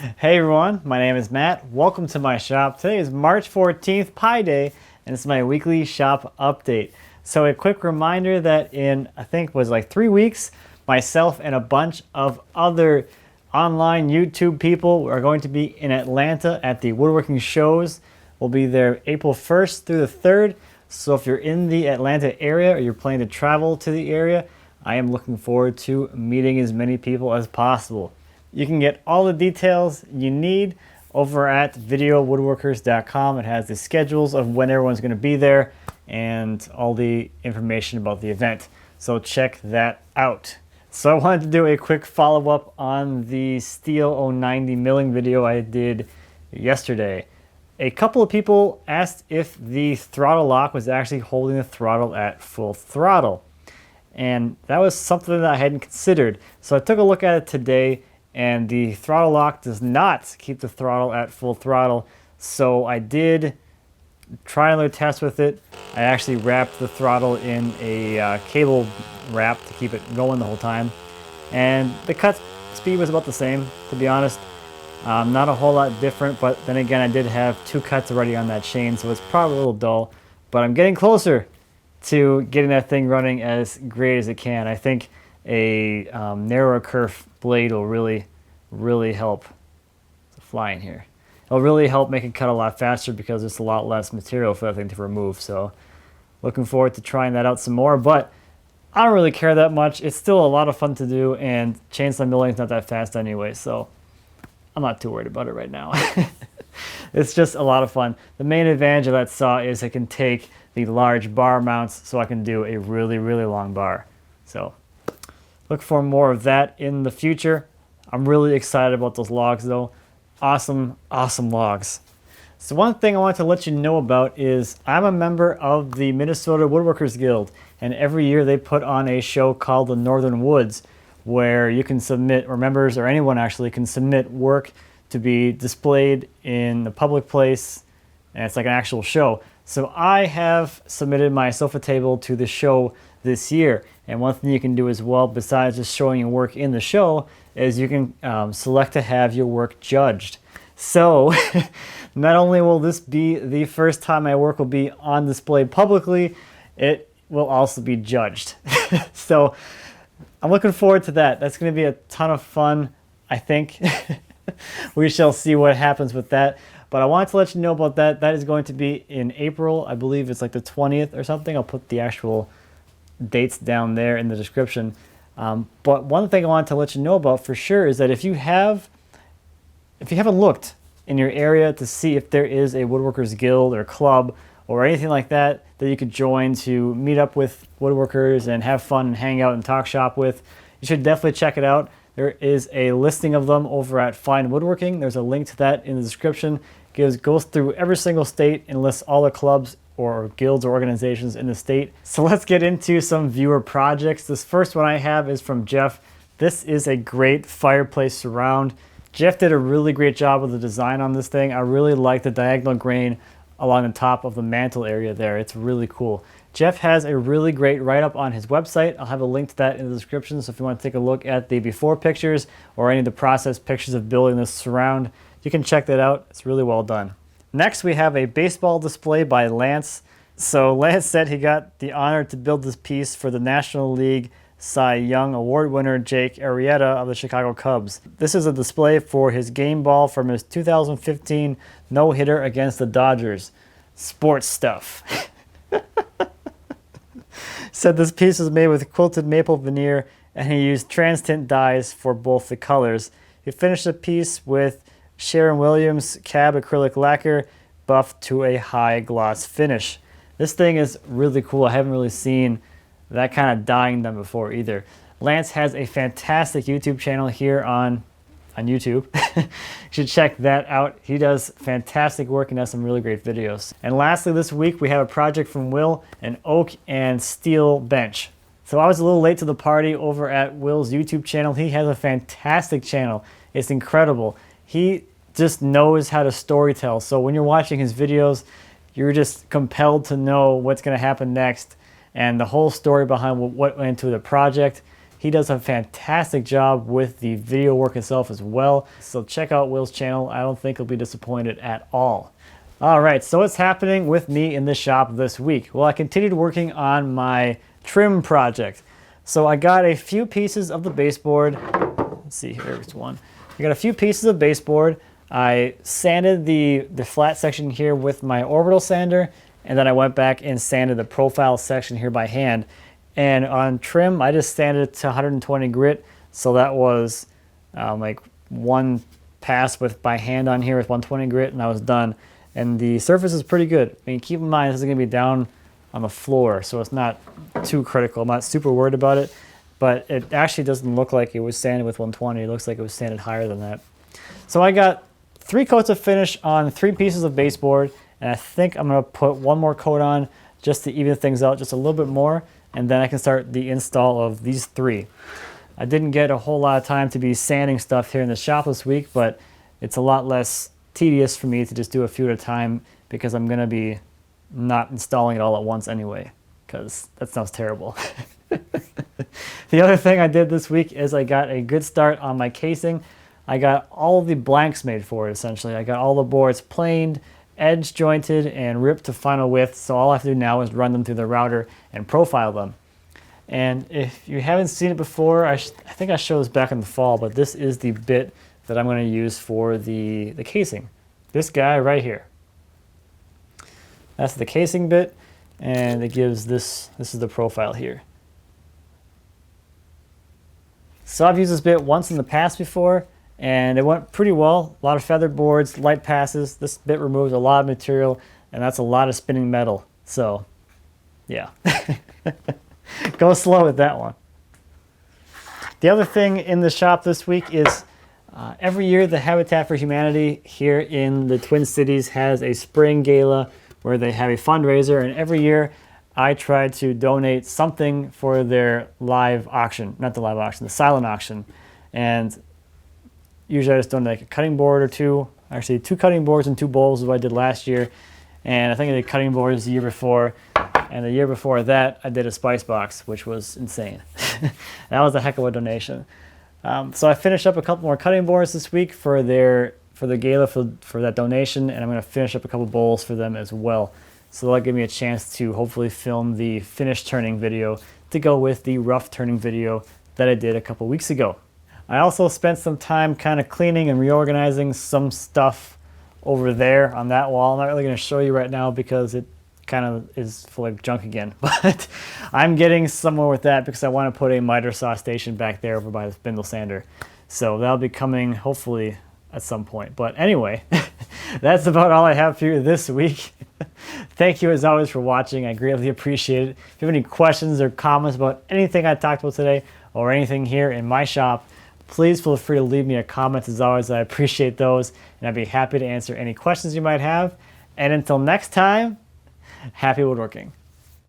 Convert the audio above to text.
Hey everyone, my name is Matt. Welcome to my shop. Today is March 14th, Pi Day, and it's my weekly shop update. So a quick reminder that in, I think it was like 3 weeks, myself and a bunch of other online YouTube people are going to be in Atlanta at the woodworking shows. We'll be there April 1st through the 3rd. So if you're in the Atlanta area or you're planning to travel to the area, I am looking forward to meeting as many people as possible. You can get all the details you need over at videowoodworkers.com. It has the schedules of when everyone's going to be there and all the information about the event. So check that out. So I wanted to do a quick follow-up on the Steel 090 milling video I did yesterday. A couple of people asked if the throttle lock was actually holding the throttle at full throttle. And that was something that I hadn't considered. So I took a look at it today, and the throttle lock does not keep the throttle at full throttle. So I did try another test with it. I actually wrapped the throttle in a cable wrap to keep it going the whole time. And the cut speed was about the same, to be honest. Not a whole lot different, but then again, I did have 2 cuts already on that chain, so it's probably a little dull. But I'm getting closer to getting that thing running as great as it can. I think a narrower kerf blade will really help. It's a fly in here. It'll really help make it cut a lot faster because there's a lot less material for that thing to remove. So looking forward to trying that out some more, but I don't really care that much. It's still a lot of fun to do, and chainsaw milling is not that fast anyway, so I'm not too worried about it right now. It's just a lot of fun. The main advantage of that saw is it can take the large bar mounts, so I can do a really long bar. So look for more of that in the future. I'm really excited about those logs though. Awesome logs. So one thing I want to let you know about is I'm a member of the Minnesota Woodworkers Guild, and every year they put on a show called the Northern Woods, where you can submit, or members or anyone actually can submit work to be displayed in a public place, and it's like an actual show. So I have submitted my sofa table to the show this year, and one thing you can do as well, besides just showing your work in the show, is you can select to have your work judged. So not only will this be the first time my work will be on display publicly, it will also be judged. So I'm looking forward to that. That's going to be a ton of fun, I think. We shall see what happens with that. But I wanted to let you know about that. That is going to be in April. I believe it's like the 20th or something. I'll put the actual dates down there in the description. But one thing I wanted to let you know about for sure is that if you haven't looked in your area to see if there is a woodworkers guild or club or anything like that that you could join to meet up with woodworkers and have fun and hang out and talk shop with, you should definitely check it out. There is a listing of them over at Fine Woodworking. There's a link to that in the description. It goes through every single state and lists all the clubs or guilds or organizations in the state. So let's get into some viewer projects. This first one I have is from Jeff. This is a great fireplace surround. Jeff did a really great job with the design on this thing. I really like the diagonal grain along the top of the mantle area there. It's really cool. Jeff has a really great write-up on his website. I'll have a link to that in the description, so if you want to take a look at the before pictures or any of the process pictures of building this surround, you can check that out. It's really well done. Next, we have a baseball display by Lance. So Lance said he got the honor to build this piece for the National League Cy Young Award winner Jake Arrieta of the Chicago Cubs. This is a display for his game ball from his 2015 no-hitter against the Dodgers. Sports stuff. Said this piece was made with quilted maple veneer, and he used trans-tint dyes for both the colors. He finished the piece with Sharon Williams Cab acrylic lacquer buffed to a high gloss finish. This thing is really cool. I haven't really seen that kind of dyeing done before either. Lance has a fantastic YouTube channel here on YouTube. You should check that out. He does fantastic work and has some really great videos. And lastly, this week we have a project from Will, an oak and steel bench. So I was a little late to the party over at Will's YouTube channel. He has a fantastic channel. It's incredible. He just knows how to storytell. So when you're watching his videos, you're just compelled to know what's going to happen next and the whole story behind what went into the project. He does a fantastic job with the video work itself as well. So check out Will's channel. I don't think you'll be disappointed at all. All right, so what's happening with me in the shop this week? Well, I continued working on my trim project. So I got a few pieces of the baseboard. Let's see, here's one. I got a few pieces of baseboard. I sanded the flat section here with my orbital sander, and then I went back and sanded the profile section here by hand. And on trim, I just sanded it to 120 grit. So that was like one pass by hand on here with 120 grit, and I was done. And the surface is pretty good. I mean, keep in mind, this is gonna be down on the floor, so it's not too critical. I'm not super worried about it, but it actually doesn't look like it was sanded with 120. It looks like it was sanded higher than that. So I got 3 coats of finish on 3 pieces of baseboard, and I think I'm gonna put one more coat on just to even things out just a little bit more, and then I can start the install of these 3. I didn't get a whole lot of time to be sanding stuff here in the shop this week, but it's a lot less tedious for me to just do a few at a time because I'm gonna be not installing it all at once anyway, because that sounds terrible. The other thing I did this week is I got a good start on my casing. I got all of the blanks made for it, essentially. I got all the boards planed, edge jointed, and ripped to final width, so all I have to do now is run them through the router and profile them. And if you haven't seen it before, I think I showed this back in the fall, but this is the bit that I'm going to use for the casing. This guy right here. That's the casing bit, and it gives this is the profile here. So I've used this bit once in the past before, and it went pretty well. A lot of feather boards, light passes. This bit removes a lot of material, and that's a lot of spinning metal. So, yeah. Go slow with that one. The other thing in the shop this week is every year the Habitat for Humanity here in the Twin Cities has a spring gala where they have a fundraiser, and every year I try to donate something for their live auction, not the live auction, the silent auction. And usually I just donate like a cutting board or 2. Actually, 2 cutting boards and 2 bowls is what I did last year. And I think I did cutting boards the year before. And the year before that, I did a spice box, which was insane. That was a heck of a donation. So I finished up a couple more cutting boards this week for the gala for that donation, and I'm going to finish up a couple bowls for them as well. So that'll give me a chance to hopefully film the finished turning video to go with the rough turning video that I did a couple weeks ago. I also spent some time kind of cleaning and reorganizing some stuff over there on that wall. I'm not really going to show you right now because it kind of is full of junk again, but I'm getting somewhere with that because I want to put a miter saw station back there over by the spindle sander. So that'll be coming hopefully at some point. But anyway, that's about all I have for you this week. Thank you as always for watching. I greatly appreciate it. If you have any questions or comments about anything I talked about today or anything here in my shop, please feel free to leave me a comment. As always, I appreciate those, and I'd be happy to answer any questions you might have. And until next time, happy woodworking.